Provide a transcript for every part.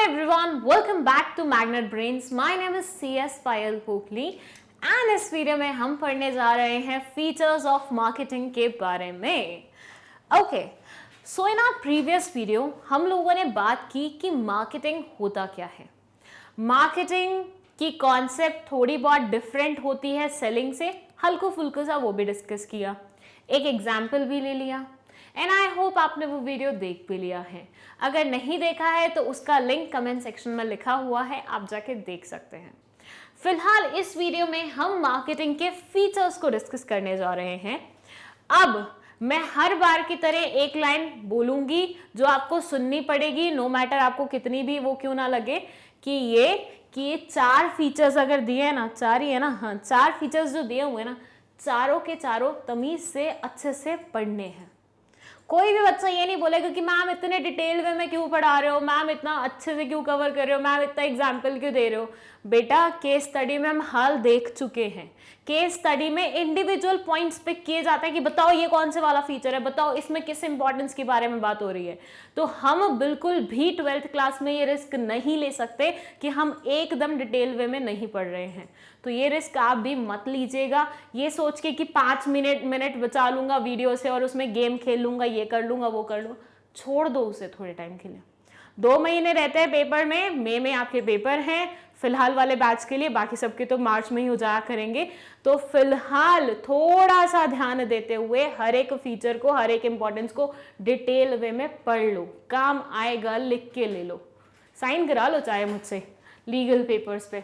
everyone, welcome back to Magnet Brains. My name is CS Payal Pokli and इस video में हम पढ़ने जा रहे हैं फीचर्स ऑफ मार्केटिंग के बारे में. Okay, so in our previous video हम लोगों ने बात की कि मार्केटिंग होता क्या है. मार्केटिंग की कॉन्सेप्ट थोड़ी बहुत डिफरेंट होती है सेलिंग से, हल्को फुल्को सा वो भी डिस्कस किया, एक एग्जाम्पल भी ले लिया एंड आई होप आपने वो वीडियो देख भी लिया है. अगर नहीं देखा है तो उसका लिंक कमेंट सेक्शन में लिखा हुआ है, आप जाके देख सकते हैं. फिलहाल इस वीडियो में हम मार्केटिंग के फीचर्स को डिस्कस करने जा रहे हैं. अब मैं हर बार की तरह एक लाइन बोलूंगी जो आपको सुननी पड़ेगी, नो मैटर आपको कितनी भी वो क्यों ना लगे कि ये चार फीचर्स अगर दिए हैं ना, चार ही है ना, हाँ चार फीचर्स जो दिए हुए ना, चारों के चारों तमीज से अच्छे से पढ़ने हैं. कोई भी बच्चा ये नहीं बोलेगा कि मैम इतने डिटेल वे में क्यों पढ़ा रहे हो, मैम इतना अच्छे से क्यों कवर कर रहे हो, मैम इतना एग्जाम्पल क्यों दे रहे हो. बेटा केस स्टडी में हम हाल देख चुके हैं. केस स्टडी में इंडिविजुअल पॉइंट्स पिक किए जाते हैं कि बताओ ये कौन से वाला फीचर है, बताओ इसमें किस इंपॉर्टेंस के बारे में बात हो रही है. तो हम बिल्कुल भी 12th क्लास में ये रिस्क नहीं ले सकते कि हम एकदम डिटेल वे में नहीं पढ़ रहे हैं. तो ये रिस्क आप भी मत लीजिएगा ये सोच के कि 5 मिनट बचा लूंगा वीडियो से और उसमें गेम खेल लूंगा, ये कर लूंगा, वो कर लूंगा. छोड़ दो उसे थोड़े टाइम के लिए. 2 महीने रहते हैं पेपर में, मई में आपके पेपर हैं फिलहाल वाले बैच के लिए, बाकी सबके तो मार्च में ही हो जाया करेंगे. तो फिलहाल थोड़ा सा ध्यान देते हुए हर एक फीचर को, हर एक इंपॉर्टेंस को डिटेल वे में पढ़ लो. काम आएगा, लिख के ले लो, साइन करा लो चाहे मुझसे लीगल पेपर्स पे.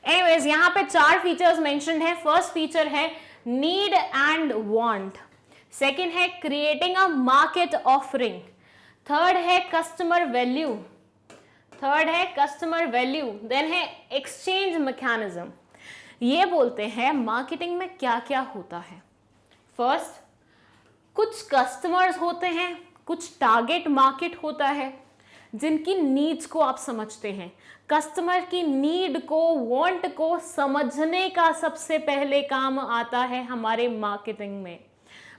एनीवेज यहाँ पे 4 फीचर्स मेंशन्ड है. फर्स्ट फीचर है नीड एंड वांट. सेकंड है creating a market offering. Third है कस्टमर वैल्यू. देन है एक्सचेंज मैकेनिज्म. ये बोलते हैं मार्केटिंग में क्या क्या होता है. फर्स्ट, कुछ कस्टमर्स होते हैं, कुछ टारगेट मार्केट होता है जिनकी नीड्स को आप समझते हैं. कस्टमर की नीड को, वांट को समझने का सबसे पहले काम आता है हमारे मार्केटिंग में.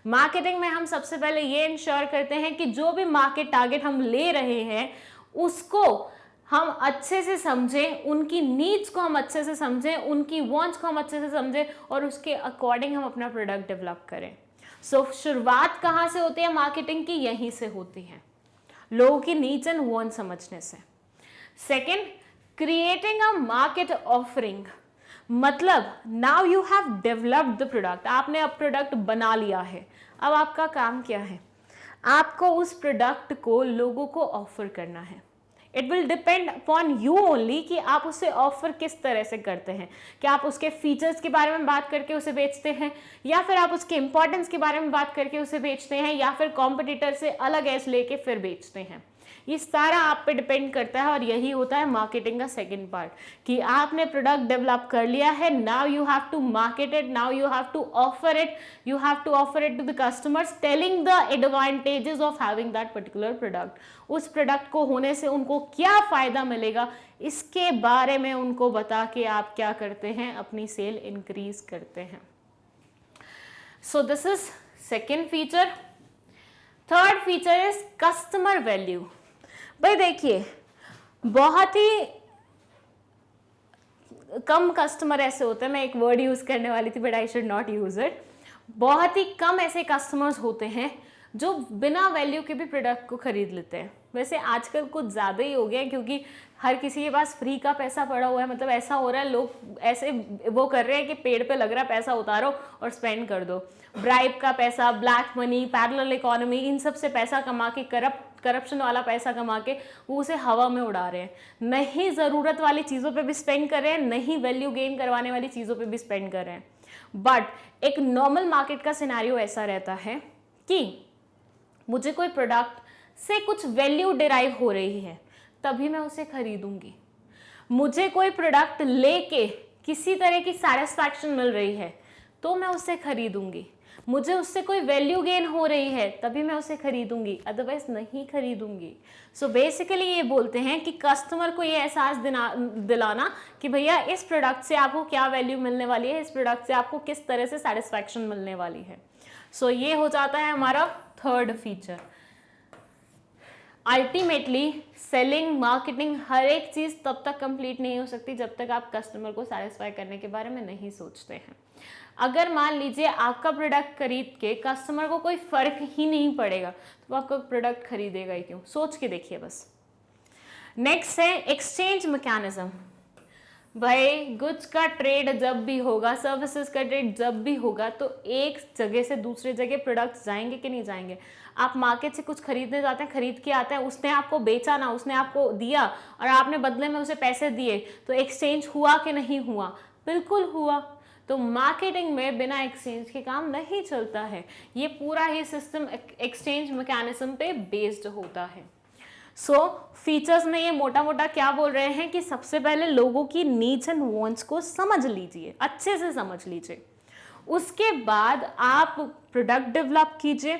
मार्केटिंग में हम सबसे पहले ये इंश्योर करते हैं कि जो भी मार्केट टारगेट हम ले रहे हैं उसको हम अच्छे से समझें, उनकी नीड्स को हम अच्छे से समझें, उनकी वांट्स को हम अच्छे से समझें और उसके अकॉर्डिंग हम अपना प्रोडक्ट डेवलप करें. सो शुरुआत कहाँ से होती है मार्केटिंग की? यहीं से होती है, लोगों की नीड्स एंड वांट्स समझने से. Second, creating a market offering. मतलब now you have developed the product. आपने अब प्रोडक्ट बना लिया है. अब आपका काम क्या है? आपको उस प्रोडक्ट को लोगों को ऑफर करना है. It will depend upon you only कि आप उसे ऑफर किस तरह से करते हैं. क्या आप उसके फीचर्स के बारे में बात करके उसे बेचते हैं, या फिर आप उसके इंपॉर्टेंस के बारे में बात करके उसे बेचते हैं, या फिर कॉम्पिटिटर से अलग एज लेके फिर बेचते हैं. ये सारा आप पे डिपेंड करता है और यही होता है मार्केटिंग का सेकंड पार्ट कि आपने प्रोडक्ट डेवलप कर लिया है. Now you have to market it, now you have to offer it, you have to offer it to the customers, telling the advantages of having that particular product. उस product को होने से उनको क्या फायदा मिलेगा इसके बारे में उनको बता के आप क्या करते हैं, अपनी सेल इंक्रीज करते हैं. सो this is second feature. Third feature is customer value. भाई देखिए, बहुत ही कम कस्टमर ऐसे होते हैं, मैं एक वर्ड यूज करने वाली थी but I should not use it. बहुत ही कम ऐसे कस्टमर्स होते हैं जो बिना वैल्यू के भी प्रोडक्ट को खरीद लेते हैं. वैसे आजकल कुछ ज़्यादा ही हो गया है क्योंकि हर किसी के पास फ्री का पैसा पड़ा हुआ है. मतलब ऐसा हो रहा है, लोग ऐसे वो कर रहे हैं कि पेड़ पे लग रहा है पैसा उतारो और स्पेंड कर दो. ब्राइब का पैसा, ब्लैक मनी, पैरेलल इकोनॉमी, इन सब से पैसा कमा के, करप्शन वाला पैसा कमा के वो उसे हवा में उड़ा रहे हैं. नहीं ज़रूरत वाली चीज़ों पे भी स्पेंड कर रहे हैं, नहीं वैल्यू गेन करवाने वाली चीज़ों पे भी स्पेंड कर रहे हैं. बट एक नॉर्मल मार्केट का सिनेरियो ऐसा रहता है कि मुझे कोई प्रोडक्ट से कुछ वैल्यू डिराइव हो रही है तभी मैं उसे खरीदूंगी. मुझे कोई प्रोडक्ट लेके किसी तरह की सेटिस्फैक्शन मिल रही है तो मैं उसे खरीदूंगी. मुझे उससे कोई वैल्यू गेन हो रही है तभी मैं उसे खरीदूंगी, अदरवाइज नहीं खरीदूंगी. सो बेसिकली ये बोलते हैं कि कस्टमर को ये एहसास दिलाना कि भैया इस प्रोडक्ट से आपको क्या वैल्यू मिलने वाली है, इस प्रोडक्ट से आपको किस तरह से सेटिस्फैक्शन मिलने वाली है. सो ये हो जाता है हमारा third feature. Ultimately selling, marketing, हर एक चीज़ तब तक कंप्लीट नहीं हो सकती जब तक आप कस्टमर को सेटिस्फाई करने के बारे में नहीं सोचते हैं। अगर मान लीजिए आपका प्रोडक्ट खरीद के कस्टमर को कोई फर्क ही नहीं पड़ेगा तो आपका प्रोडक्ट खरीदेगा ही क्यों? सोच के देखिए बस। नेक्स्ट है एक्सचेंज मैकेनिज्म। भाई गुड्स का ट्रेड जब भी होगा, सर्विसेज का ट्रेड जब भी होगा, तो एक जगह से दूसरे जगह प्रोडक्ट्स जाएंगे कि नहीं जाएंगे? आप मार्केट से कुछ खरीदने जाते हैं, खरीद के आते हैं, उसने आपको बेचा ना, उसने आपको दिया और आपने बदले में उसे पैसे दिए, तो एक्सचेंज हुआ कि नहीं हुआ? बिल्कुल हुआ। तो मार्केटिंग में बिना एक्सचेंज के काम नहीं चलता है। ये पूरा ही सिस्टम एक्सचेंज मैकेनिज्म पे बेस्ड होता है। फीचर्स में ये मोटा मोटा क्या बोल रहे हैं कि सबसे पहले लोगों की नीड्स एंड वांट्स को समझ लीजिए, अच्छे से समझ लीजिए। उसके बाद आप प्रोडक्ट डेवलप कीजिए,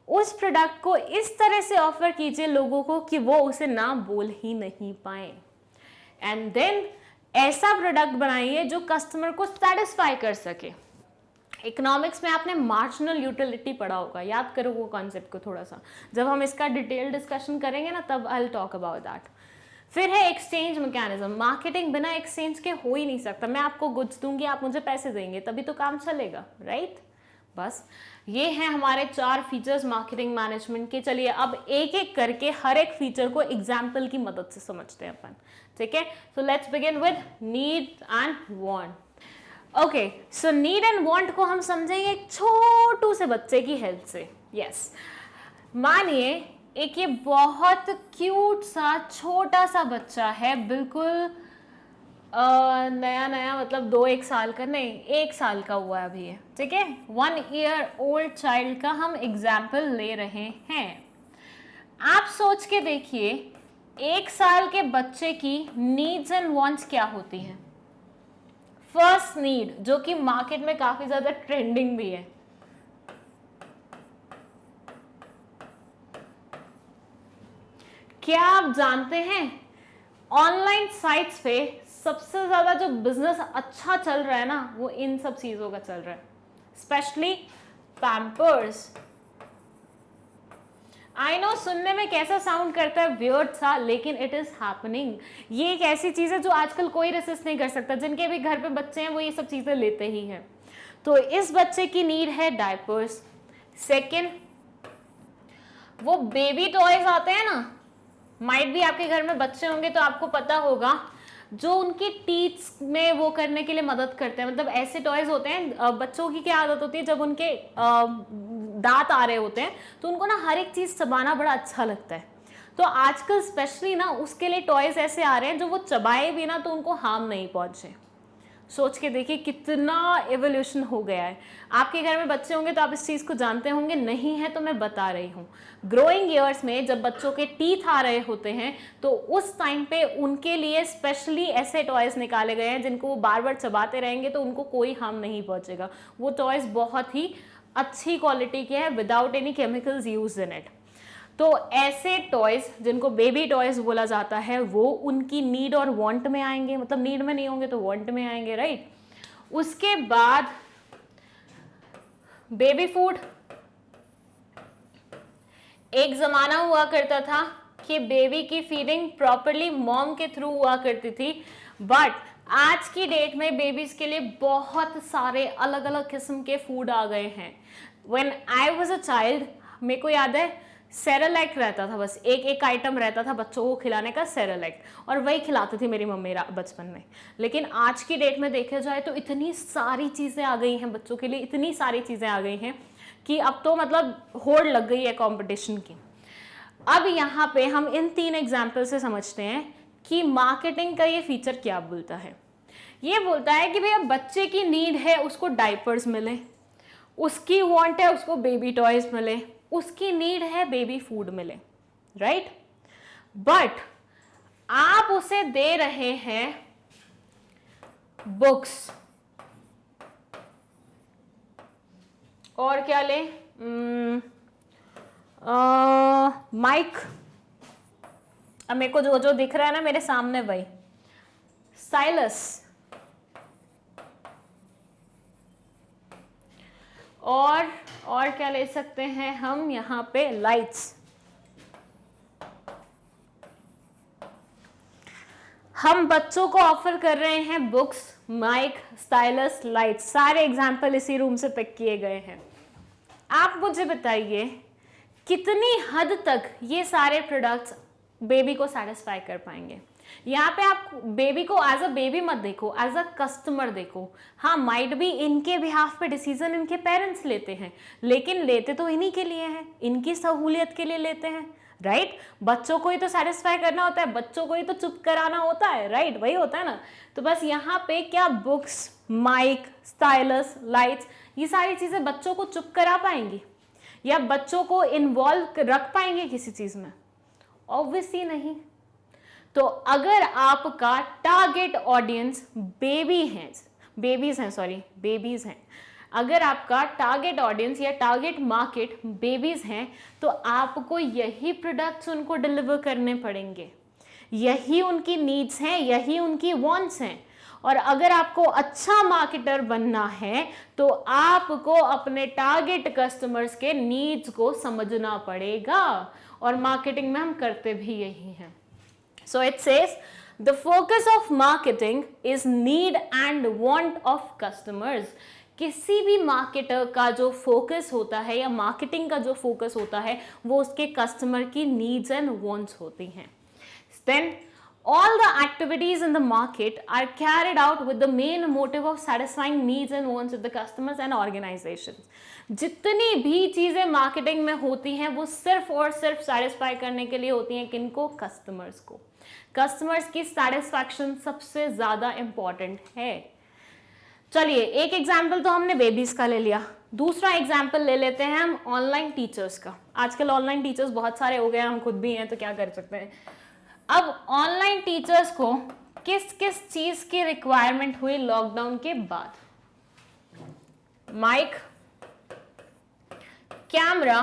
उस प्रोडक्ट को इस तरह से ऑफर कीजिए लोगों को कि वो उसे ना बोल ही नहीं पाए। एंड देन ऐसा प्रोडक्ट बनाइए जो कस्टमर को सेटिस्फाई कर सके। इकोनॉमिक्स में आपने मार्जिनल यूटिलिटी पढ़ा होगा, याद करो वो कॉन्सेप्ट को थोड़ा सा, जब हम इसका डिटेल डिस्कशन करेंगे ना तब I will talk about that. फिर है एक्सचेंज मैकेनिज्म। मार्केटिंग बिना एक्सचेंज के हो ही नहीं सकता। मैं आपको गुड्स दूंगी, आप मुझे पैसे देंगे, तभी तो काम चलेगा, राइट? बस ये हैं हमारे 4 फीचर्स मार्केटिंग मैनेजमेंट के। चलिए अब एक एक करके हर एक फीचर को एग्जाम्पल की मदद से समझते हैं अपन, ठीक है? So let's begin with need and want. Okay, so need and want को हम समझेंगे एक छोटू से बच्चे की हेल्प से। यस, मानिए एक ये बहुत क्यूट सा छोटा सा बच्चा है, बिल्कुल नया नया, मतलब 2-1 साल का नहीं, 1 साल का हुआ अभी है, ठीक है? 1 year old चाइल्ड का हम एग्जाम्पल ले रहे हैं। आप सोच के देखिए 1 साल के बच्चे की नीड्स एंड वांट्स क्या होती हैं। फर्स्ट नीड, जो कि मार्केट में काफी ज्यादा ट्रेंडिंग भी है, क्या आप जानते हैं ऑनलाइन साइट्स पे सबसे ज्यादा जो बिजनेस अच्छा चल रहा है ना वो इन सब चीजों का चल रहा है, स्पेशली पैम्पर्स। आई नो सुनने में कैसा साउंड करता है, वियर्ड सा, लेकिन इट इज हैपनिंग। ये एक ऐसी चीज है जो आजकल कोई रेसिस्ट नहीं कर सकता। जिनके भी घर पे बच्चे हैं वो ये सब चीजें लेते ही हैं। तो इस बच्चे की नीड है डायपर्स। सेकेंड, वो बेबी टॉयज आते हैं ना, माइट भी आपके घर में बच्चे होंगे तो आपको पता होगा, जो उनकी टीथ में वो करने के लिए मदद करते हैं। मतलब ऐसे टॉयज होते हैं, बच्चों की क्या आदत होती है, जब उनके दांत आ रहे होते हैं तो उनको ना हर एक चीज चबाना बड़ा अच्छा लगता है। तो आजकल स्पेशली ना उसके लिए टॉयज ऐसे आ रहे हैं जो वो चबाए भी ना तो उनको हार्म नहीं पहुंचे। सोच के देखिए कितना एवोल्यूशन हो गया है। आपके घर में बच्चे होंगे तो आप इस चीज़ को जानते होंगे, नहीं है तो मैं बता रही हूँ। ग्रोइंग ईयर्स में जब बच्चों के टीथ आ रहे होते हैं तो उस टाइम पे उनके लिए स्पेशली ऐसे टॉयज निकाले गए हैं जिनको वो बार बार चबाते रहेंगे तो उनको कोई हार्म नहीं पहुंचेगा। वो टॉयज बहुत ही अच्छी क्वालिटी के हैं, without any chemicals use in it. तो ऐसे टॉयज जिनको बेबी टॉयज बोला जाता है वो उनकी नीड और वांट में आएंगे, मतलब नीड में नहीं होंगे तो वांट में आएंगे, राइट? उसके बाद बेबी फूड। एक जमाना हुआ करता था कि बेबी की फीडिंग प्रॉपरली मॉम के थ्रू हुआ करती थी, बट आज की डेट में बेबीज के लिए बहुत सारे अलग अलग किस्म के फूड आ गए हैं। When I was a child, मेरे को याद है सेरेलैक रहता था, बस एक आइटम रहता था बच्चों को खिलाने का, सेरेलैक, और वही खिलाती थी मेरी मम्मी बचपन में। लेकिन आज की डेट में देखा जाए तो इतनी सारी चीज़ें आ गई हैं बच्चों के लिए, इतनी सारी चीज़ें आ गई हैं कि अब तो मतलब होड़ लग गई है कंपटीशन की। अब यहाँ पे हम इन 3 एग्जाम्पल से समझते हैं कि मार्केटिंग का ये फीचर क्या बोलता है। ये बोलता है कि भैया बच्चे की नीड है उसको डायपर्स मिले, उसकी वांट है उसको बेबी टॉयज मिले, उसकी नीड है बेबी फूड मिले, राइट? बट आप उसे दे रहे हैं बुक्स, और क्या ले, माइक, अब मेरे को जो जो दिख रहा है ना मेरे सामने वही, साइलस, और क्या ले सकते हैं हम यहाँ पे, लाइट्स, हम बच्चों को ऑफर कर रहे हैं बुक्स, माइक, स्टाइलस, लाइट, सारे एग्जाम्पल इसी रूम से पिक किए गए हैं। आप मुझे बताइए कितनी हद तक ये सारे प्रोडक्ट्स बेबी को सेटिस्फाई कर पाएंगे। यहाँ पे आप बेबी को एज अ बेबी मत देखो, एज अ कस्टमर देखो। हाँ, माइट भी इनके बिहाफ पे डिसीजन इनके पेरेंट्स लेते हैं, लेकिन लेते तो इन्हीं के लिए हैं, इनकी सहूलियत के लिए लेते हैं, राइट? बच्चों को ही तो सेटिस्फाई करना होता है, बच्चों को ही तो चुप कराना होता है, राइट? वही होता है ना। तो बस यहाँ पे क्या बुक्स, माइक, स्टाइलस, लाइट्स, ये सारी चीजें बच्चों को चुप करा पाएंगी या बच्चों को इन्वॉल्व रख पाएंगे किसी चीज में? ऑब्वियसली नहीं। तो अगर आपका टारगेट ऑडियंस बेबीज हैं, अगर आपका टारगेट ऑडियंस या टारगेट मार्केट बेबीज हैं, तो आपको यही प्रोडक्ट्स उनको डिलीवर करने पड़ेंगे, यही उनकी नीड्स हैं, यही उनकी वांट्स हैं। और अगर आपको अच्छा मार्केटर बनना है तो आपको अपने टारगेट कस्टमर्स के नीड्स को समझना पड़ेगा, और मार्केटिंग में हम करते भी यही हैं। So it says the focus of marketing is need and want of customers. किसी भी मार्केटर का जो फोकस होता है या मार्केटिंग का जो फोकस होता है वो उसके कस्टमर की नीड्स एंड वांट्स होती हैं। Then all the activities in the market are carried out with the main motive of satisfying needs and wants of the customers and organizations. जितनी भी चीजें मार्केटिंग में होती हैं वो सिर्फ और सिर्फ सेटिस्फाई करने के लिए होती हैं। किनको? कस्टमर्स को। कस्टमर्स की सेटिस्फैक्शन सबसे ज्यादा इंपॉर्टेंट है। चलिए, एक एग्जाम्पल तो हमने बेबीज का ले लिया, दूसरा एग्जाम्पल ले लेते हैं हम ऑनलाइन टीचर्स का। आजकल ऑनलाइन टीचर्स बहुत सारे हो गए हैं, हम खुद भी हैं, तो क्या कर सकते हैं। अब ऑनलाइन टीचर्स को किस किस चीज की रिक्वायरमेंट हुई लॉकडाउन के बाद? Mic, camera,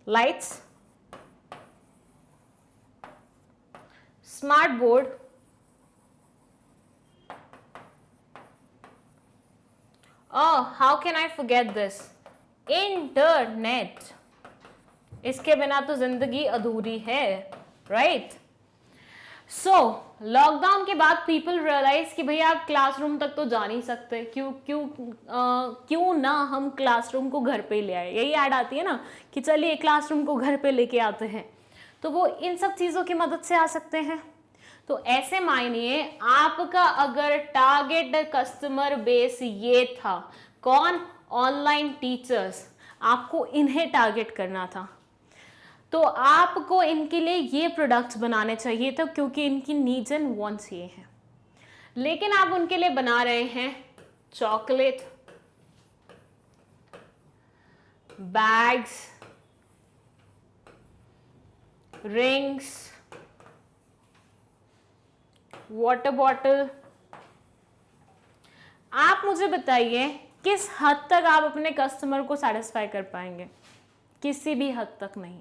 lights, smart board, how can I forget this, internet. इसके बिना तो जिंदगी अधूरी है, राइट? सो लॉकडाउन के बाद पीपल रियलाइज कि भैया आप क्लासरूम तक तो जा नहीं सकते, क्यों ना हम क्लासरूम को घर पे ले आए। यही ऐड आती है ना कि चलिए क्लासरूम को घर पे लेके आते हैं, तो वो इन सब चीजों की मदद से आ सकते हैं। तो ऐसे मानिए आपका अगर टारगेट कस्टमर बेस ये था, कौन? ऑनलाइन टीचर्स, आपको इन्हें टारगेट करना था, तो आपको इनके लिए ये प्रोडक्ट्स बनाने चाहिए थे, क्योंकि इनकी नीड्स एंड वांट्स ये हैं। लेकिन आप उनके लिए बना रहे हैं chocolate, bags, rings, water bottle. आप मुझे बताइए किस हद तक आप अपने कस्टमर को सेटिस्फाई कर पाएंगे? किसी भी हद तक नहीं।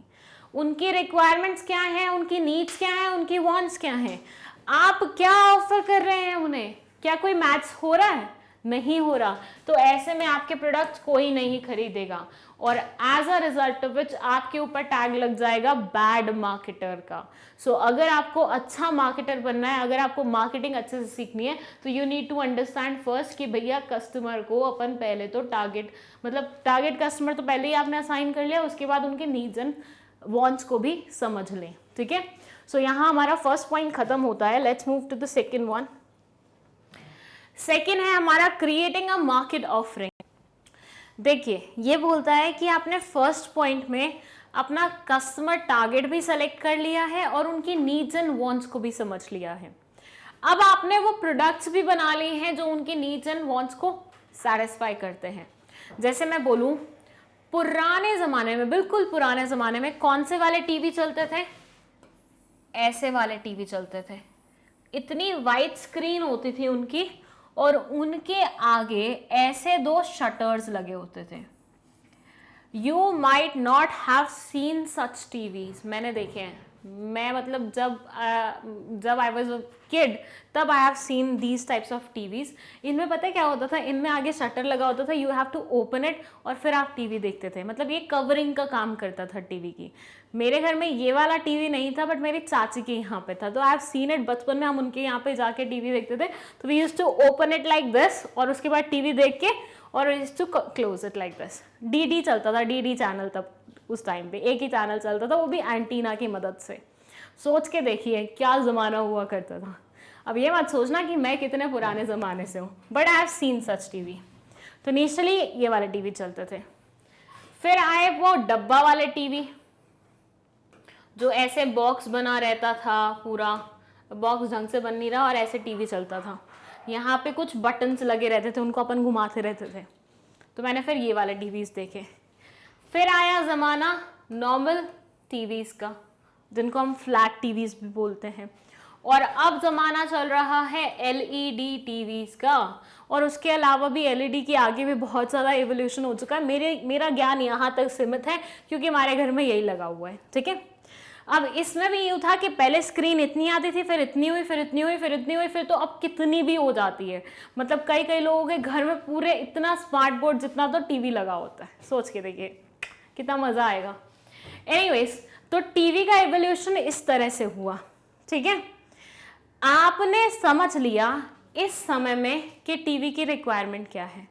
उनकी रिक्वायरमेंट्स क्या हैं, उनकी नीड्स क्या हैं, उनकी वांट्स क्या हैं, आप क्या ऑफर कर रहे हैं उन्हें? क्या कोई मैच हो रहा है? नहीं हो रहा। तो ऐसे में आपके प्रोडक्ट्स कोई नहीं खरीदेगा, और as a result of which आपके ऊपर टैग लग जाएगा बैड मार्केटर का। सो अगर आपको अच्छा मार्केटर बनना है, अगर आपको मार्केटिंग अच्छे से सीखनी है, तो you need to understand first कि भैया कस्टमर को अपन पहले तो टारगेट कस्टमर तो पहले ही आपने असाइन कर लिया, उसके बाद उनके नीड्स एंड वांट्स को भी समझ लें। ठीक है, सो यहाँ हमारा फर्स्ट पॉइंट खत्म होता है। Let's move to the second one. Second है हमारा क्रिएटिंग अ मार्केट ऑफरिंग। देखिए, ये बोलता है कि आपने फर्स्ट पॉइंट में अपना कस्टमर टारगेट भी सेलेक्ट कर लिया है और उनकी नीड्स एंड वांट्स को भी समझ लिया है। अब आपने वो प्रोडक्ट्स भी बना लिए हैं जो उनकी नीड्स एंड वांट्स को सेटिस्फाई करते हैं। जैसे मैं बोलूं, पुराने ज़माने में, बिल्कुल पुराने ज़माने में कौन से वाले टीवी चलते थे? ऐसे वाले टीवी चलते थे। इतनी वाइड स्क्रीन होती थी उनकी, और उनके आगे ऐसे दो शटर्स लगे होते थे। You might not have seen such TVs, मैंने देखे हैं, मैं मतलब जब आई वॉज अ किड तब I have seen these types of TVs. इनमें पता है क्या होता था, इनमें आगे शटर लगा होता था, you have to open it और फिर आप टीवी देखते थे। मतलब ये कवरिंग का काम करता था टीवी की। मेरे घर में ये वाला टीवी नहीं था, बट मेरी चाची के यहाँ पे था, तो आई हैव सीन इट। बचपन में हम उनके यहाँ पे जाके टीवी देखते थे, तो we used to open it like this और उसके बाद टीवी देख के और used to close it like this. DD चलता था, डीडी चैनल तब उस टाइम पे एक ही चैनल चलता था, वो भी एंटीना की मदद से। सोच के देखिए क्या ज़माना हुआ करता था। अब ये मत सोचना कि मैं कितने पुराने ज़माने से हूँ, but I have seen such TV. तो इनिशियली ये वाले टीवी चलते थे। फिर आए वो डब्बा वाले टीवी, जो ऐसे बॉक्स बना रहता था, पूरा बॉक्स ढंग से बन नहीं रहा और ऐसे टीवी चलता था। यहाँ पे कुछ बटन्स लगे रहते थे, उनको अपन घुमाते रहते थे। तो मैंने फिर ये वाले टीवीज़ देखे। फिर आया ज़माना नॉर्मल टीवीज़ का, जिनको हम फ्लैट टीवीज़ भी बोलते हैं। और अब ज़माना चल रहा है एलईडी टीवीज़ का। और उसके अलावा भी एलईडी के आगे भी बहुत ज़्यादा एवोल्यूशन हो चुका है। मेरा ज्ञान यहाँ तक सीमित है क्योंकि हमारे घर में यही लगा हुआ है, ठीक है। अब इसमें भी यूँ था कि पहले स्क्रीन इतनी आती थी, फिर इतनी हुई, फिर इतनी हुई, फिर इतनी हुई, फिर तो अब कितनी भी हो जाती है। मतलब कई लोगों के घर में पूरे इतना स्मार्ट बोर्ड जितना तो टीवी लगा होता है। सोच के देखिए कितना मज़ा आएगा। एनीवेज, तो टीवी का एवोल्यूशन इस तरह से हुआ, ठीक है। आपने समझ लिया इस समय में कि टीवी की रिक्वायरमेंट क्या है।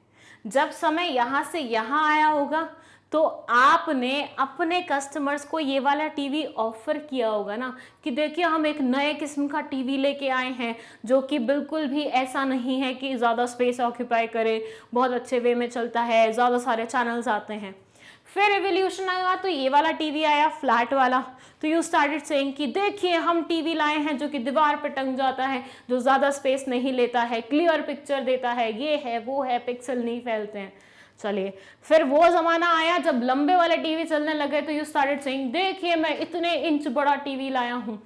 जब समय यहाँ से यहाँ आया होगा तो आपने अपने कस्टमर्स को ये वाला टीवी ऑफर किया होगा ना, कि देखिए हम एक नए किस्म का टीवी लेके आए हैं जो कि बिल्कुल भी ऐसा नहीं है कि ज़्यादा स्पेस ऑक्यूपाई करे, बहुत अच्छे वे में चलता है, ज़्यादा सारे चैनल्स आते हैं। फिर एवोल्यूशन आया तो ये वाला टीवी आया, फ्लैट वाला। तो यू स्टार्टेड सेइंग कि देखिए हम टीवी लाए हैं जो कि दीवार पे टंग जाता है, जो ज़्यादा स्पेस नहीं लेता है, क्लियर पिक्चर देता है, ये है वो है, पिक्सल नहीं फैलते हैं। चलिए, फिर वो ज़माना आया जब लंबे वाले टीवी चलने लगे, तो यू स्टार्टेड सेइंग देखिए मैं इतने इंच बड़ा टीवी लाया हूँ।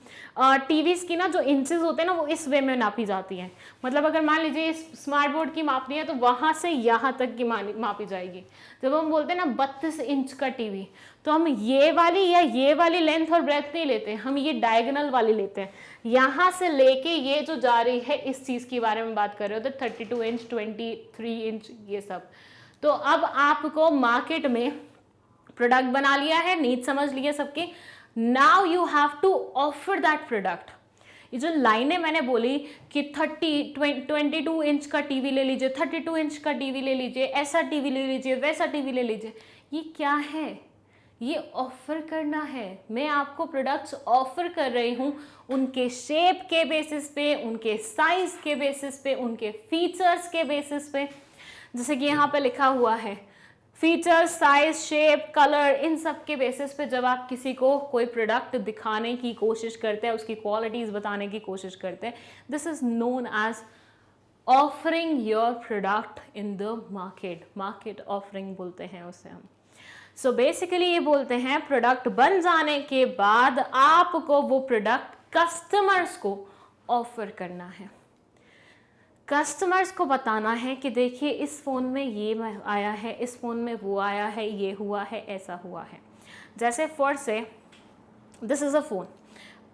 टीवीज़ की ना जो इंचेस होते हैं ना, वो इस वे में नापी जाती हैं। मतलब अगर मान लीजिए स्मार्ट बोर्ड की मापनी है तो वहाँ से यहाँ तक की मापी जाएगी। जब हम बोलते हैं ना 32 इंच का टीवी, तो हम ये वाली या ये वाली लेंथ और ब्रेथ नहीं लेते, हम ये डायगोनल वाली लेते हैं। यहाँ से लेके ये जो जा रही है इस चीज़ के बारे में बात कर रहे हो, तो 32 इंच, 23 इंच, ये सब। तो अब आपको मार्केट में प्रोडक्ट बना लिया है, नीड समझ लिया सबके। Now you have to offer that product. ये जो लाइनें मैंने बोली कि 22 इंच का टीवी ले लीजिए, 32 इंच का टीवी ले लीजिए, ऐसा टीवी ले लीजिए, वैसा टीवी ले लीजिए, ये क्या है? ये ऑफर करना है। मैं आपको प्रोडक्ट्स ऑफर कर रही हूँ उनके शेप के बेसिस पे, उनके साइज के बेसिस पे, उनके फीचर्स के बेसिस पे। जैसे कि यहाँ पे लिखा हुआ है फीचर्स, साइज, शेप, कलर, इन सब के बेसिस पे जब आप किसी को कोई प्रोडक्ट दिखाने की कोशिश करते हैं, उसकी क्वालिटीज़ बताने की कोशिश करते हैं, this is known as offering your product in the market. Market offering बोलते हैं उसे हम। सो बेसिकली ये बोलते हैं प्रोडक्ट बन जाने के बाद आपको वो प्रोडक्ट कस्टमर्स को ऑफर करना है। कस्टमर्स को बताना है कि देखिए इस फ़ोन में ये आया है, इस फ़ोन में वो आया है, ये हुआ है, ऐसा हुआ है। जैसे फॉर से दिस इज़ अ फ़ोन।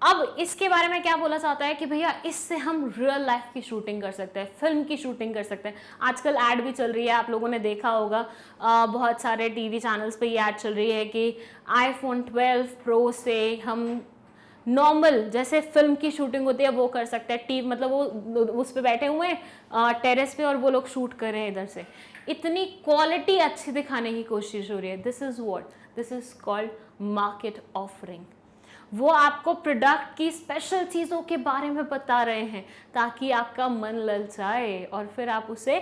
अब इसके बारे में क्या बोला जाता है कि भैया इससे हम रियल लाइफ की शूटिंग कर सकते हैं, फिल्म की शूटिंग कर सकते हैं। आजकल ऐड भी चल रही है, आप लोगों ने देखा होगा, बहुत सारे टीवी चैनल्स पे ये ऐड चल रही है कि आईफोन 12 प्रो से हम नॉर्मल जैसे फिल्म की शूटिंग होती है वो कर सकते हैं। टीवी मतलब वो उस पर बैठे हुए हैं टेरेस पे और वो लोग शूट कर रहे हैं इधर से। इतनी क्वालिटी अच्छी दिखाने की कोशिश हो रही है। This is what, this is called market offering. वो आपको प्रोडक्ट की स्पेशल चीज़ों के बारे में बता रहे हैं ताकि आपका मन ललचाए और फिर आप उसे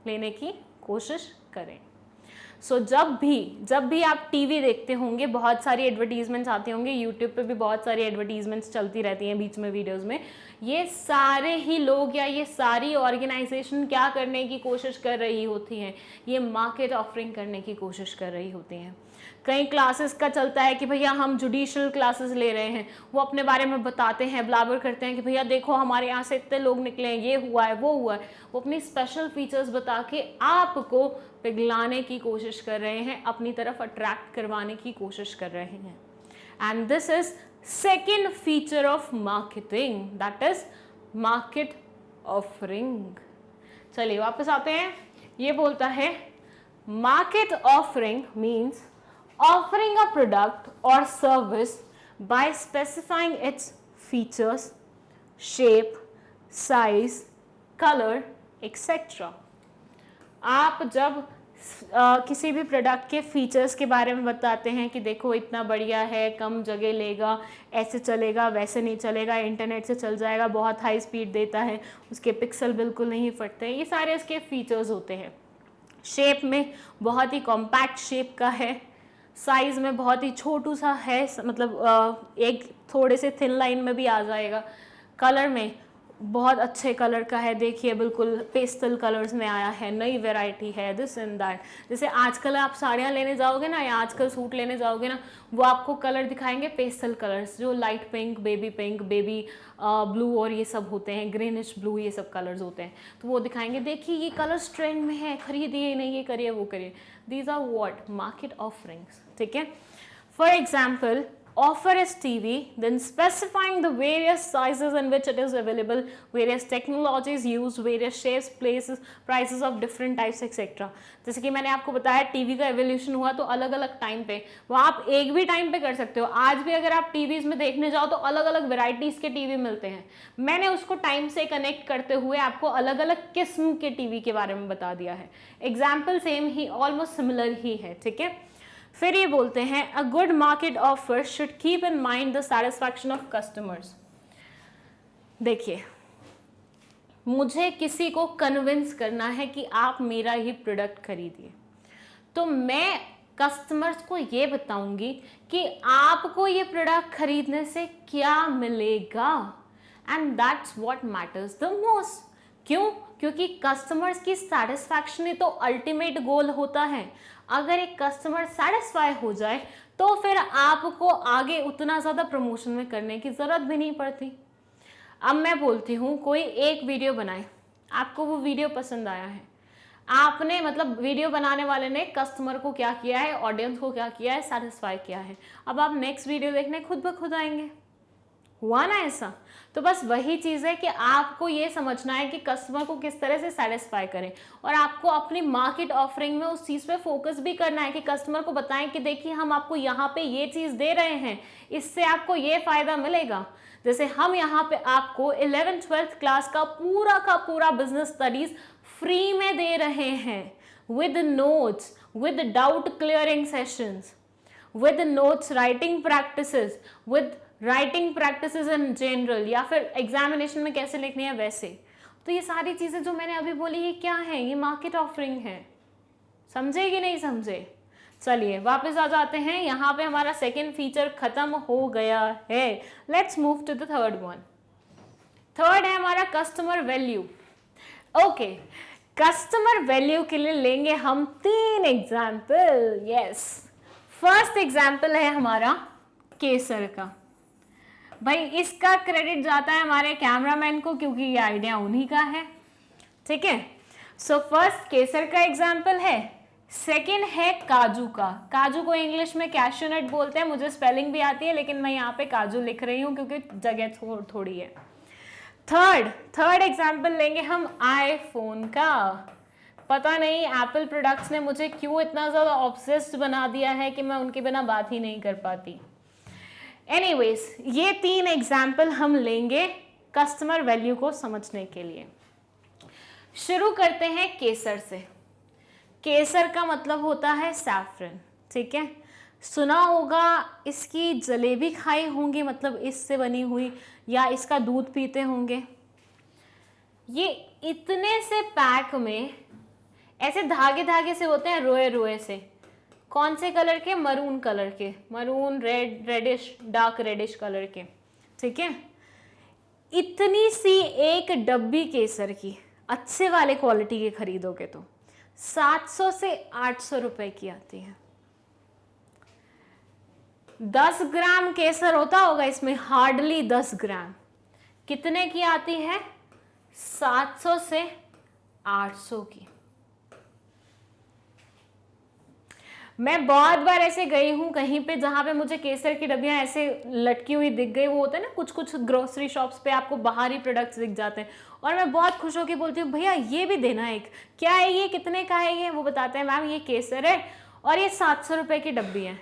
लेने की कोशिश करें। सो जब भी आप टीवी देखते होंगे, बहुत सारी एडवर्टीजमेंट्स आती होंगे, यूट्यूब पे भी बहुत सारी एडवर्टीजमेंट्स चलती रहती हैं बीच में वीडियोस में। ये सारे ही लोग या ये सारी ऑर्गेनाइजेशन क्या करने की कोशिश कर रही होती हैं? ये मार्केट ऑफरिंग करने की कोशिश कर रही होती हैं। कई क्लासेस का चलता है कि भैया हम जुडिशियल क्लासेस ले रहे हैं, वो अपने बारे में बताते हैं, ब्लाबर करते हैं कि भैया देखो हमारे यहाँ से इतने लोग निकले हैं, ये हुआ है, वो हुआ है। वो अपनी स्पेशल फीचर्स बता के आपको पिघलाने की कोशिश कर रहे हैं, अपनी तरफ अट्रैक्ट करवाने की कोशिश कर रहे हैं। and this is second feature of marketing, that is market offering. चलिए वापस आते हैं. ये बोलता है market offering means offering a product or service by specifying its features, shape, size, color, etc. आप जब किसी भी प्रोडक्ट के फीचर्स के बारे में बताते हैं कि देखो इतना बढ़िया है, कम जगह लेगा, ऐसे चलेगा, वैसे नहीं चलेगा, इंटरनेट से चल जाएगा, बहुत हाई स्पीड देता है, उसके पिक्सल बिल्कुल नहीं फटते, ये सारे इसके फीचर्स होते हैं. शेप में बहुत ही कॉम्पैक्ट शेप का है, साइज़ में बहुत ही छोटू सा है, मतलब एक थोड़े से थिन लाइन में भी आ जाएगा. कलर में बहुत अच्छे कलर का है, देखिए बिल्कुल पेस्टल कलर्स में आया है, नई वैरायटी है, दिस एंड दैट. जैसे आजकल आप साड़ियाँ लेने जाओगे ना, या आजकल सूट लेने जाओगे ना, वो आपको कलर दिखाएंगे पेस्टल कलर्स, जो लाइट पिंक, बेबी ब्लू और ये सब होते हैं, ग्रीनिश ब्लू, ये सब कलर्स होते हैं. तो वो दिखाएंगे, देखिए ये कलर्स ट्रेंड में है, खरीदिए, नहीं ये करिए वो करिए. These are what market offerings. ठीक है. For example, offer is TV, then specifying the various sizes in which it is available, various technologies used, various shapes, places, prices of different types, etc. जैसे कि मैंने आपको बताया TV का evolution हुआ तो अलग अलग टाइम पे, वो आप एक भी टाइम पे कर सकते हो. आज भी अगर आप टीवीज में देखने जाओ तो अलग अलग वेराइटीज के टीवी मिलते हैं. मैंने उसको टाइम से कनेक्ट करते हुए आपको अलग अलग किस्म के टीवी के बारे में बता दिया है. एग्जाम्पल सेम ही, ऑलमोस्ट सिमिलर ही है. ठीक है. फिर ये बोलते हैं a good market offer should keep in mind the satisfaction of customers. देखिए, मुझे किसी को कन्विंस करना है कि आप मेरा ही प्रोडक्ट खरीदिए, तो मैं कस्टमर्स को ये बताऊंगी कि आपको ये प्रोडक्ट खरीदने से क्या मिलेगा, and that's what matters the most. क्यों? क्योंकि कस्टमर्स की सेटिस्फैक्शन ही तो अल्टीमेट गोल होता है. अगर एक कस्टमर सेटिस्फाई हो जाए तो फिर आपको आगे उतना ज़्यादा प्रमोशन में करने की ज़रूरत भी नहीं पड़ती. अब मैं बोलती हूँ, कोई एक वीडियो बनाए, आपको वो वीडियो पसंद आया है, आपने मतलब वीडियो बनाने वाले ने कस्टमर को क्या किया है, ऑडियंस को क्या किया है, सेटिस्फाई किया है. अब आप नेक्स्ट वीडियो देखने खुद ब खुद आएंगे. हुआ ना ऐसा? तो बस वही चीज़ है कि आपको ये समझना है कि कस्टमर को किस तरह से सेटिस्फाई करें, और आपको अपनी मार्केट ऑफरिंग में उस चीज़ पे फोकस भी करना है कि कस्टमर को बताएं कि देखिए हम आपको यहाँ पे ये चीज़ दे रहे हैं, इससे आपको ये फ़ायदा मिलेगा. जैसे हम यहाँ पे आपको 11th-12th क्लास का पूरा बिजनेस स्टडीज़ फ्री में दे रहे हैं, with notes, with doubt clearing sessions, with notes writing practices, with writing practices in general, या फिर एग्जामिनेशन में कैसे लिखनी है वैसे. तो ये सारी चीज़ें जो मैंने अभी बोली ये क्या है, ये मार्केट ऑफरिंग है. समझे कि नहीं समझे? चलिए वापस आ जाते हैं. यहाँ पे हमारा सेकेंड फीचर खत्म हो गया है. Let's move to the third one. Third है हमारा customer value. Okay, customer value के लिए लेंगे हम 3 एग्जाम्पल. यस, फर्स्ट एग्जाम्पल है हमारा केसर का. भाई इसका क्रेडिट जाता है हमारे कैमरामैन को, क्योंकि ये आइडिया उन्हीं का है. ठीक है. सो फर्स्ट केसर का एग्जाम्पल है. सेकंड है काजू का. काजू को इंग्लिश में कैश्यू नट बोलते हैं, मुझे स्पेलिंग भी आती है लेकिन मैं यहाँ पे काजू लिख रही हूँ क्योंकि जगह थोड़ी है. थर्ड एग्जाम्पल लेंगे हम आईफोन का. पता नहीं एप्पल प्रोडक्ट्स ने मुझे क्यों इतना ज़्यादा ऑब्सेस्ड बना दिया है कि मैं उनके बिना बात ही नहीं कर पाती. एनीवेज, ये 3 एग्जाम्पल हम लेंगे कस्टमर वैल्यू को समझने के लिए. शुरू करते हैं केसर से. केसर का मतलब होता है सैफरन. ठीक है. सुना होगा, इसकी जलेबी खाई होंगी, मतलब इससे बनी हुई, या इसका दूध पीते होंगे. ये इतने से पैक में ऐसे धागे धागे से होते हैं, रोए रोए से. कौन से कलर के? मरून कलर के, maroon, reddish, dark reddish colour के. ठीक है. इतनी सी एक डब्बी केसर की अच्छे वाले क्वालिटी के खरीदोगे तो 700 से 800 रुपए की आती है. 10 ग्राम केसर होता होगा इसमें, हार्डली 10 ग्राम. कितने की आती है? 700 से 800 की. मैं बहुत बार ऐसे गई हूँ कहीं पे जहाँ पे मुझे केसर की डब्बियाँ ऐसे लटकी हुई दिख गई। वो होता है ना कुछ कुछ ग्रोसरी शॉप्स पे आपको बाहरी प्रोडक्ट्स दिख जाते हैं, और मैं बहुत खुश होकर बोलती हूँ भैया ये भी देना एक, क्या है ये, कितने का है ये? वो बताते हैं मैम ये केसर है और ये 700 रुपये की डब्बी है।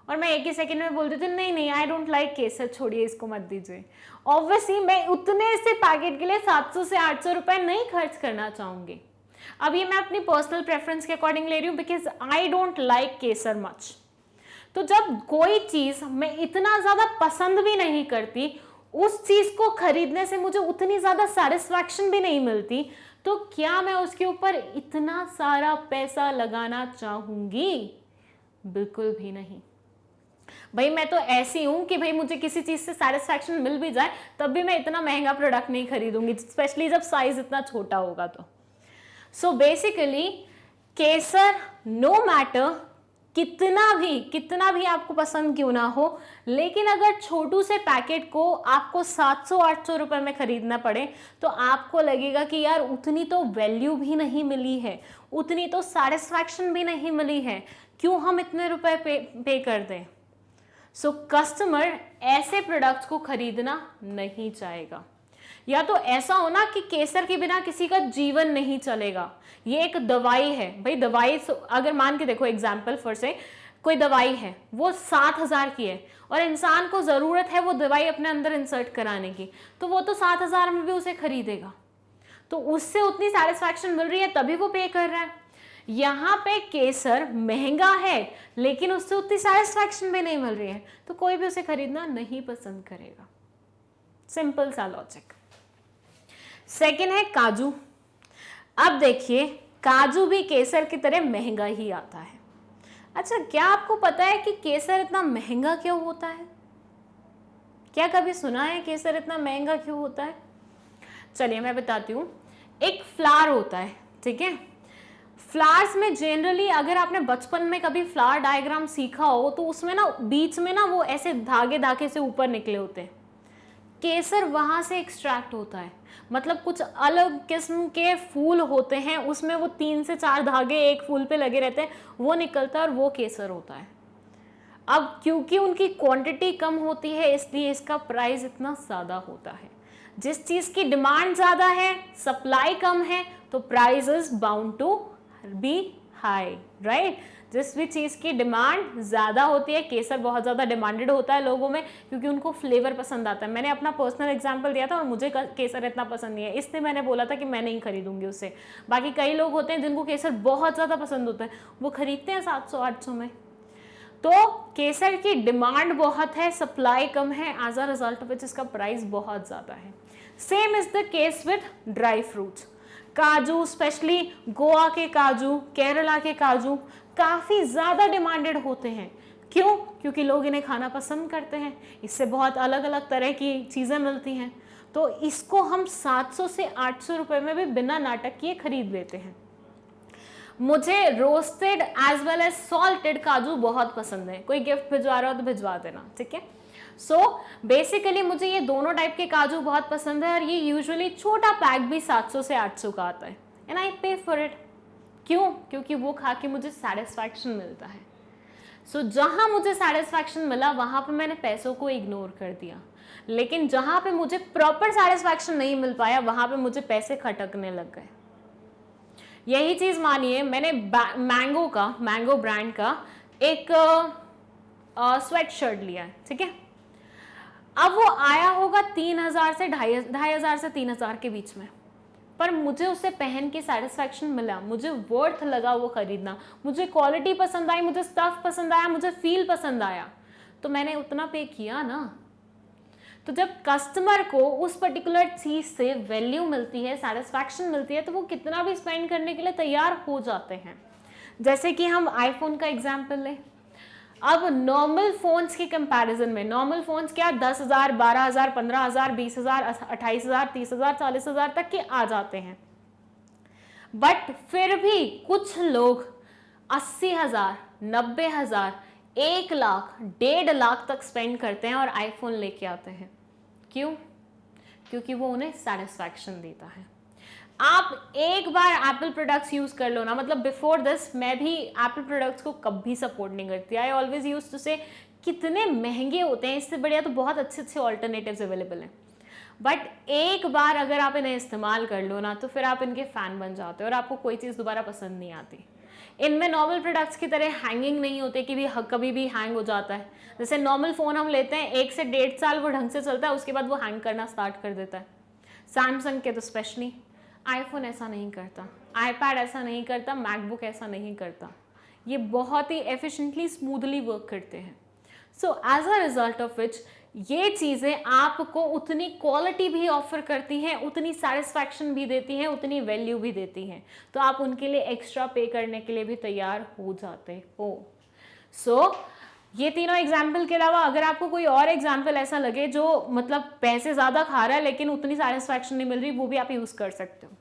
और मैं एक ही सेकंड में बोल देती हूँ नहीं नहीं, आई डोंट लाइक केसर, छोड़िए इसको मत दीजिए। ऑब्वियसली मैं उतने से पैकेट के लिए 700 से 800 रुपये नहीं खर्च करना चाहूँगी। अब ये मैं अपनी पर्सनल प्रेफरेंस के अकॉर्डिंग ले रही हूँ, because I don't like Kesar much. तो जब कोई चीज़ मैं इतना ज़्यादा पसंद भी नहीं करती, उस चीज़ को खरीदने से मुझे उतनी ज़्यादा सेटिस्फैक्शन भी नहीं मिलती, तो क्या मैं उसके ऊपर इतना सारा पैसा लगाना चाहूँगी? बिल्कुल भी नहीं। भाई मैं तो ऐसी हूं कि भाई मुझे किसी चीज से सेटिस्फैक्शन मिल भी जाए तब भी मैं इतना महंगा प्रोडक्ट नहीं खरीदूंगी, स्पेशली जब साइज इतना छोटा होगा तो। सो बेसिकली केसर नो मैटर कितना भी आपको पसंद क्यों ना हो, लेकिन अगर छोटू से पैकेट को आपको 700-800 रुपए में खरीदना पड़े तो आपको लगेगा कि यार उतनी तो वैल्यू भी नहीं मिली है, उतनी तो सेटिस्फैक्शन भी नहीं मिली है, क्यों हम इतने रुपए पे कर दें। सो कस्टमर ऐसे प्रोडक्ट्स को खरीदना नहीं चाहेगा। या तो ऐसा हो ना कि केसर के बिना किसी का जीवन नहीं चलेगा, ये एक दवाई है भाई। दवाई अगर मान के देखो, एग्जाम्पल फॉर से कोई दवाई है वो 7,000 की है और इंसान को जरूरत है वो दवाई अपने अंदर इंसर्ट कराने की, तो वो तो 7,000 में भी उसे खरीदेगा, तो उससे उतनी सेटिस्फैक्शन मिल रही है तभी वो पे कर रहा है। यहाँ पे केसर महंगा है लेकिन उससे उतनी सेटिस्फैक्शन भी नहीं मिल रही है, तो कोई भी उसे खरीदना नहीं पसंद करेगा। सिंपल सा लॉजिक। सेकंड है काजू। अब देखिए काजू भी केसर की तरह महंगा ही आता है। अच्छा, क्या आपको पता है कि केसर इतना महंगा क्यों होता है? क्या कभी सुना है केसर इतना महंगा क्यों होता है? चलिए मैं बताती हूँ। एक फ्लावर होता है, ठीक है। फ्लावर्स में जनरली अगर आपने बचपन में कभी फ्लावर डायग्राम सीखा हो तो उसमें ना बीच में ना वो ऐसे धागे धागे से ऊपर निकले होते हैं। केसर वहां से एक्सट्रैक्ट होता है, मतलब कुछ अलग किस्म के फूल होते हैं, उसमें वो 3 से 4 धागे एक फूल पे लगे रहते हैं, वो निकलता है और वो केसर होता है। अब क्योंकि उनकी क्वांटिटी कम होती है इसलिए इसका प्राइस इतना ज़्यादा होता है। जिस चीज़ की डिमांड ज़्यादा है, सप्लाई कम है, तो price is bound to be high, right. जिस भी चीज़ की डिमांड ज़्यादा होती है, केसर बहुत ज़्यादा डिमांडेड होता है लोगों में क्योंकि उनको फ्लेवर पसंद आता है। मैंने अपना पर्सनल एग्जांपल दिया था और मुझे केसर इतना पसंद नहीं है, इसलिए मैंने बोला था कि मैं नहीं खरीदूंगी उससे। बाकी कई लोग होते हैं जिनको केसर बहुत ज़्यादा पसंद होता है, वो खरीदते हैं 700-800 में। तो केसर की डिमांड बहुत है, सप्लाई कम है, as a result of which इसका प्राइस बहुत ज़्यादा है। Same is the case with dry fruits. काजू, स्पेशली गोवा के काजू, केरला के काजू काफ़ी ज़्यादा डिमांडेड होते हैं। क्यों? क्योंकि लोग इन्हें खाना पसंद करते हैं, इससे बहुत अलग अलग तरह की चीज़ें मिलती हैं, तो इसको हम 700 से 800 रुपये में भी बिना नाटक किए खरीद लेते हैं। मुझे roasted as well as salted काजू बहुत पसंद है। कोई गिफ्ट भिजवा रहा हो तो भिजवा देना, ठीक है। सो बेसिकली मुझे ये दोनों टाइप के काजू बहुत पसंद है और ये यूजुअली छोटा पैक भी 700 से 800 का आता है, एंड आई पे फॉर इट। क्यों? क्योंकि वो खा के मुझे सेटिस्फैक्शन मिलता है। सो जहाँ मुझे सेटिस्फैक्शन मिला वहाँ पे मैंने पैसों को इग्नोर कर दिया, लेकिन जहाँ पे मुझे प्रॉपर सेटिस्फैक्शन नहीं मिल पाया वहाँ पे मुझे पैसे खटकने लग गए। यही चीज़ मानिए, मैंने मैंगो ब्रांड का एक स्वेट शर्ट लिया है, ठीक है। अब वो आया होगा 3,000 से 2,500 से 3,000 के बीच में, पर मुझे उसे पहन के सेटिस्फैक्शन मिला, मुझे वर्थ लगा वो खरीदना, मुझे क्वालिटी पसंद आई, मुझे स्टफ पसंद आया, मुझे फील पसंद आया, तो मैंने उतना पे किया ना। तो जब कस्टमर को उस पर्टिकुलर चीज से वैल्यू मिलती है, सेटिस्फैक्शन मिलती है, तो वो कितना भी स्पेंड करने के लिए तैयार हो जाते हैं। जैसे कि हम आईफोन का एग्जाम्पल लें। अब नॉर्मल फोन्स के कंपैरिजन में, नॉर्मल फोन्स क्या 10,000, 12,000, 15,000, 20,000, 28,000, 30,000, 40,000 तक के आ जाते हैं, बट फिर भी कुछ लोग 80,000, 90,000, 1 लाख, 1.5 लाख तक स्पेंड करते हैं और आईफोन लेके आते हैं। क्यों? क्योंकि वो उन्हें सेटिस्फैक्शन देता है। आप एक बार एप्पल प्रोडक्ट्स यूज कर लो ना, मतलब बिफोर दिस मैं भी एप्पल प्रोडक्ट्स को कभी सपोर्ट नहीं करती। आई ऑलवेज यूज टू से कितने महंगे होते हैं, इससे बढ़िया तो बहुत अच्छे अच्छे ऑल्टरनेटिव्स अवेलेबल हैं। बट एक बार अगर आप इन्हें इस्तेमाल कर लो ना, तो फिर आप इनके फैन बन जाते हो और आपको कोई चीज़ दोबारा पसंद नहीं आती। इनमें नॉर्मल प्रोडक्ट्स की तरह हैंगिंग नहीं होते कि भी कभी भी हैंग हो जाता है। जैसे नॉर्मल फ़ोन हम लेते हैं 1 से 1.5 साल वो ढंग से चलता है, उसके बाद वो हैंग करना स्टार्ट कर देता है। सैमसंग के तो स्पेशली, आईफोन ऐसा नहीं करता, आईपैड ऐसा नहीं करता, मैकबुक ऐसा नहीं करता। ये बहुत ही एफिशिएंटली स्मूथली वर्क करते हैं। So as a result of which ये चीज़ें आपको उतनी क्वालिटी भी ऑफर करती हैं, उतनी सेटिस्फैक्शन भी देती हैं, उतनी वैल्यू भी देती हैं, तो आप उनके लिए एक्स्ट्रा पे करने के लिए भी तैयार हो जाते हो। सो ये तीनों एग्जाम्पल के अलावा अगर आपको कोई और एग्जाम्पल ऐसा लगे जो मतलब पैसे ज़्यादा खा रहा है लेकिन उतनी सेटिस्फैक्शन नहीं मिल रही, वो भी आप यूज़ कर सकते हो।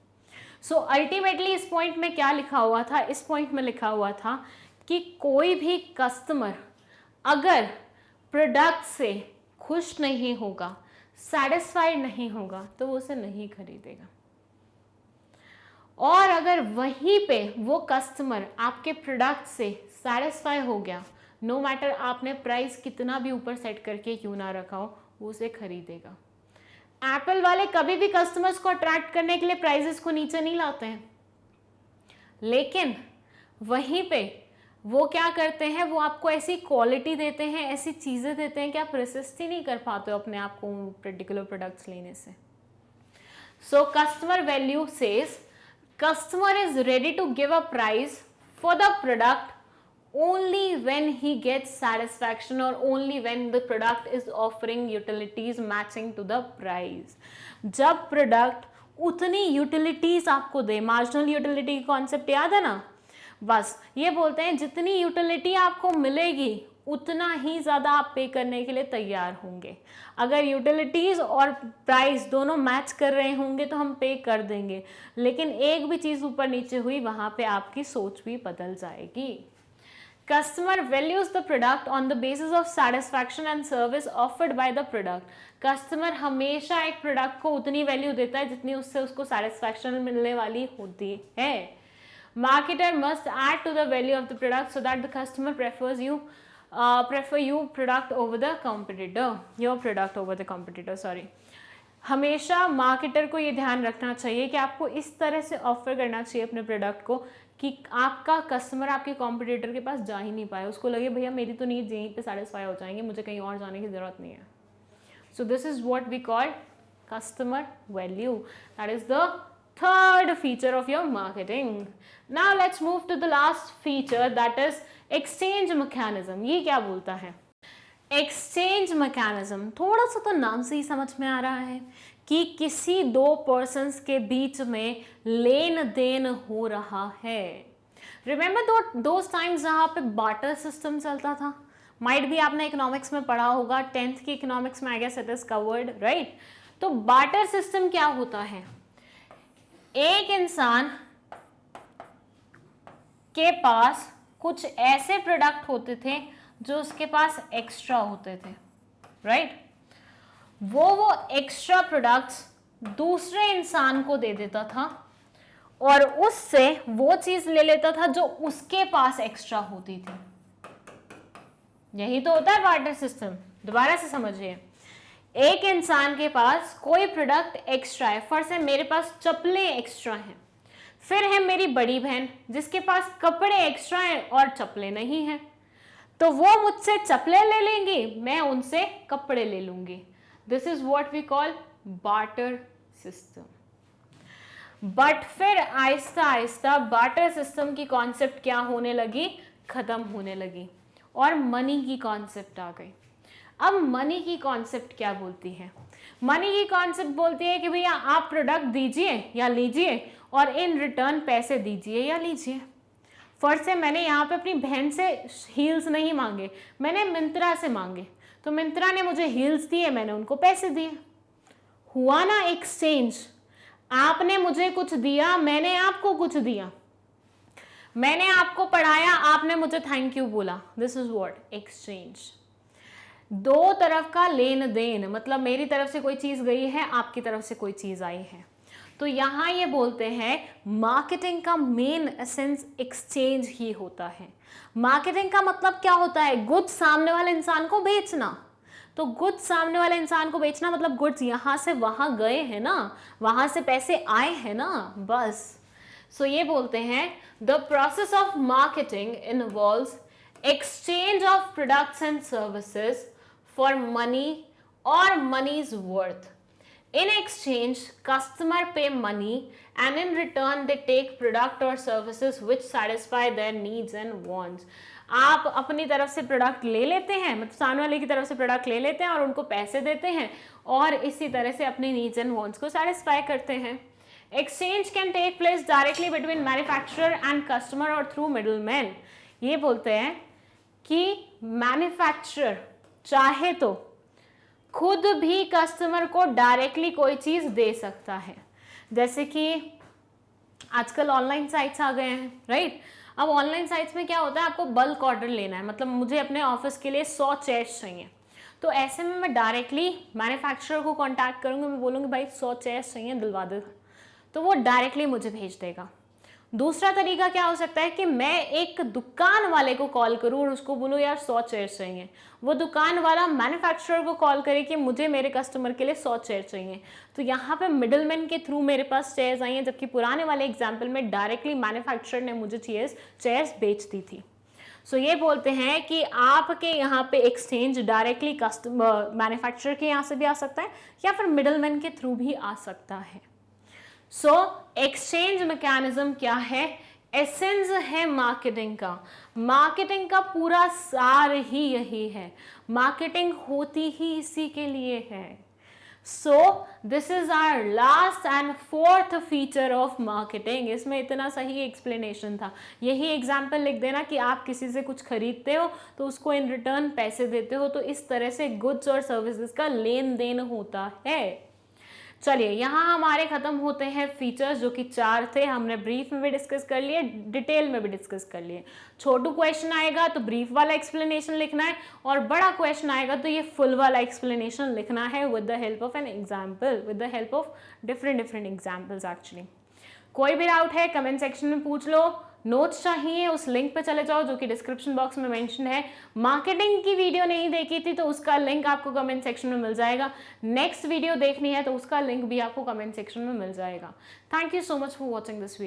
सो अल्टीमेटली इस पॉइंट में क्या लिखा हुआ था, इस पॉइंट में लिखा हुआ था कि कोई भी कस्टमर अगर प्रोडक्ट से खुश नहीं होगा, सेटिस्फाइड नहीं होगा, तो वो उसे नहीं खरीदेगा। और अगर वहीं पे वो कस्टमर आपके प्रोडक्ट से सेटिस्फाई हो गया, नो मैटर आपने प्राइस कितना भी ऊपर सेट करके क्यों ना रखा हो, वो उसे खरीदेगा। एप्पल वाले कभी भी कस्टमर्स को अट्रैक्ट करने के लिए प्राइसेस को नीचे नहीं लाते हैं, लेकिन वहीं पे वो क्या करते हैं, वो आपको ऐसी क्वालिटी देते हैं, ऐसी चीज़ें देते हैं कि आप रेसिस्ट ही नहीं कर पाते हो अपने आप को पर्टिकुलर प्रोडक्ट्स लेने से। So customer value says customer is ready to give a price for the product only when he gets satisfaction or only when the product is offering utilities matching to the price। जब product उतनी utilities आपको दे, marginal utility concept याद है ना, बस ये बोलते हैं जितनी यूटिलिटी आपको मिलेगी उतना ही ज़्यादा आप पे करने के लिए तैयार होंगे। अगर यूटिलिटीज़ और प्राइस दोनों मैच कर रहे होंगे तो हम पे कर देंगे, लेकिन एक भी चीज़ ऊपर नीचे हुई वहाँ पे आपकी सोच भी बदल जाएगी। Customer values the product on the basis of satisfaction and service offered by the product। Customer हमेशा एक प्रोडक्ट को उतनी वैल्यू देता है जितनी उससे उसको सेटिस्फैक्शन मिलने वाली होती है। Marketer must add to the value of the product so that the customer prefers you product over the competitor, your product over the competitor, sorry। हमेशा मार्केटर को ये ध्यान रखना चाहिए कि आपको इस तरह से ऑफर करना चाहिए अपने प्रोडक्ट को कि आपका कस्टमर आपके कॉम्पिटिटर के पास जा ही नहीं पाए, उसको लगे भैया मेरी तो नीड्स यहीं पे सेटिस्फाई हो जाएंगे, मुझे कहीं और जाने की ज़रूरत नहीं है। So this is what we call customer value, that is the third feature of your marketing. Now let's move to the last feature, that is exchange mechanism. ये क्या बोलता है? एक्सचेंज मैकेनिज्म थोड़ा सा तो नाम से ही समझ में आ रहा है कि किसी दो पर्सन्स के बीच में लेन देन हो रहा है। रिमेंबर दोज टाइम्स जहाँ पे बार्टर सिस्टम चलता था, माइट भी आपने इकोनॉमिक्स में पढ़ा होगा, 10th की इकोनॉमिक्स में I guess it is covered, right. तो बार्टर सिस्टम क्या होता है? एक इंसान के पास कुछ ऐसे प्रोडक्ट होते थे जो उसके पास एक्स्ट्रा होते थे, राइट। वो एक्स्ट्रा प्रोडक्ट्स दूसरे इंसान को दे देता था और उससे वो चीज ले लेता था जो उसके पास एक्स्ट्रा होती थी। यही तो होता है बार्टर सिस्टम। दोबारा से समझिए, एक इंसान के पास कोई प्रोडक्ट एक्स्ट्रा है, फर्स्ट है मेरे पास चप्पलें एक्स्ट्रा हैं, फिर है मेरी बड़ी बहन जिसके पास कपड़े एक्स्ट्रा हैं और चप्पलें नहीं हैं, तो वो मुझसे चप्पलें ले लेंगी, मैं उनसे कपड़े ले लूंगी। This is what we call barter system. But फिर आहिस्ता आहिस्ता बार्टर सिस्टम की कॉन्सेप्ट क्या होने लगी? खत्म होने लगी और मनी की कॉन्सेप्ट आ गई। अब मनी की कॉन्सेप्ट क्या बोलती है? मनी की कॉन्सेप्ट बोलती है कि भैया आप प्रोडक्ट दीजिए या लीजिए और इन रिटर्न पैसे दीजिए या लीजिए। फर्स्ट से मैंने यहाँ पे अपनी बहन से हील्स नहीं मांगे, मैंने मिंत्रा से मांगे, तो मिंत्रा ने मुझे हील्स दिए, मैंने उनको पैसे दिए। हुआ ना एक्सचेंज। आपने मुझे कुछ दिया, मैंने आपको कुछ दिया, मैंने आपको पढ़ाया, आपने मुझे थैंक यू बोला। This is what exchange. दो तरफ का लेन देन, मतलब मेरी तरफ से कोई चीज गई है, आपकी तरफ से कोई चीज आई है। तो यहाँ ये बोलते हैं मार्केटिंग का मेन एसेंस एक्सचेंज ही होता है। मार्केटिंग का मतलब क्या होता है? गुड्स सामने वाले इंसान को बेचना। तो गुड्स सामने वाले इंसान को बेचना मतलब गुड्स यहाँ से वहाँ गए हैं ना, वहाँ से पैसे आए हैं ना, बस। सो ये बोलते हैं the process of marketing involves exchange of products and services for money or money's worth. In exchange, customer pay money and in return they take product or services which satisfy their needs and wants. आप अपनी तरफ से product ले लेते हैं, मतलब सामने वाले की तरफ से प्रोडक्ट ले लेते हैं और उनको पैसे देते हैं और इसी तरह से अपनी नीड्स एंड वांट्स को सेटिस्फाई करते हैं। Exchange can take place directly between manufacturer and customer और थ्रू मिडलमैन। ये बोलते हैं कि मैन्युफैक्चरर चाहे तो खुद भी कस्टमर को डायरेक्टली कोई चीज़ दे सकता है, जैसे कि आजकल ऑनलाइन साइट्स आ गए हैं, राइट। अब ऑनलाइन साइट्स में क्या होता है, आपको बल्क ऑर्डर लेना है, मतलब मुझे अपने ऑफिस के लिए 100 चेयर्स चाहिए, तो ऐसे में मैं डायरेक्टली मैन्युफैक्चरर को कांटेक्ट करूँगी, मैं बोलूँगी भाई 100 चेयर्स चाहिए, दिलवा दे, तो वो डायरेक्टली मुझे भेज देगा। दूसरा तरीका क्या हो सकता है कि मैं एक दुकान वाले को कॉल करूं और उसको बोलूं यार 100 चेयर्स चाहिए, वो दुकान वाला मैन्युफैक्चरर को कॉल करे कि मुझे मेरे कस्टमर के लिए 100 चेयर चाहिए, तो यहाँ पे मिडलमैन के थ्रू मेरे पास चेयर्स आई हैं, जबकि पुराने वाले एग्जाम्पल में डायरेक्टली मैन्युफैक्चरर ने मुझे चेयर्स बेच दी थी। सो ये बोलते हैं कि आपके यहाँ पे एक्सचेंज डायरेक्टली कस्टमर मैन्युफैक्चरर के यहाँ से भी आ सकता है या फिर मिडलमैन के थ्रू भी आ सकता है। सो एक्सचेंज मैकेनिज्म क्या है? एसेंस है मार्केटिंग का। मार्केटिंग का पूरा सार ही यही है, मार्केटिंग होती ही इसी के लिए है। So this is our last and fourth feature of marketing. इसमें इतना सही एक्सप्लेनेशन था। यही एग्जाम्पल लिख देना कि आप किसी से कुछ खरीदते हो तो उसको इन रिटर्न पैसे देते हो, तो इस तरह से गुड्स और सर्विसेज का लेन देन होता है। चलिए यहाँ हमारे खत्म होते हैं फीचर्स, जो कि 4 थे। हमने ब्रीफ में भी डिस्कस कर लिए, डिटेल में भी डिस्कस कर लिए। छोटू क्वेश्चन आएगा तो ब्रीफ वाला एक्सप्लेनेशन लिखना है, और बड़ा क्वेश्चन आएगा तो ये फुल वाला एक्सप्लेनेशन लिखना है with the help of an example, with the help of different examples actually. कोई भी डाउट है कमेंट सेक्शन में पूछ लो। नोट्स चाहिए उस लिंक पे चले जाओ जो कि डिस्क्रिप्शन बॉक्स में मेंशन है। मार्केटिंग की वीडियो नहीं देखी थी तो उसका लिंक आपको कमेंट सेक्शन में मिल जाएगा। नेक्स्ट वीडियो देखनी है तो उसका लिंक भी आपको कमेंट सेक्शन में मिल जाएगा। Thank you so much for watching this video.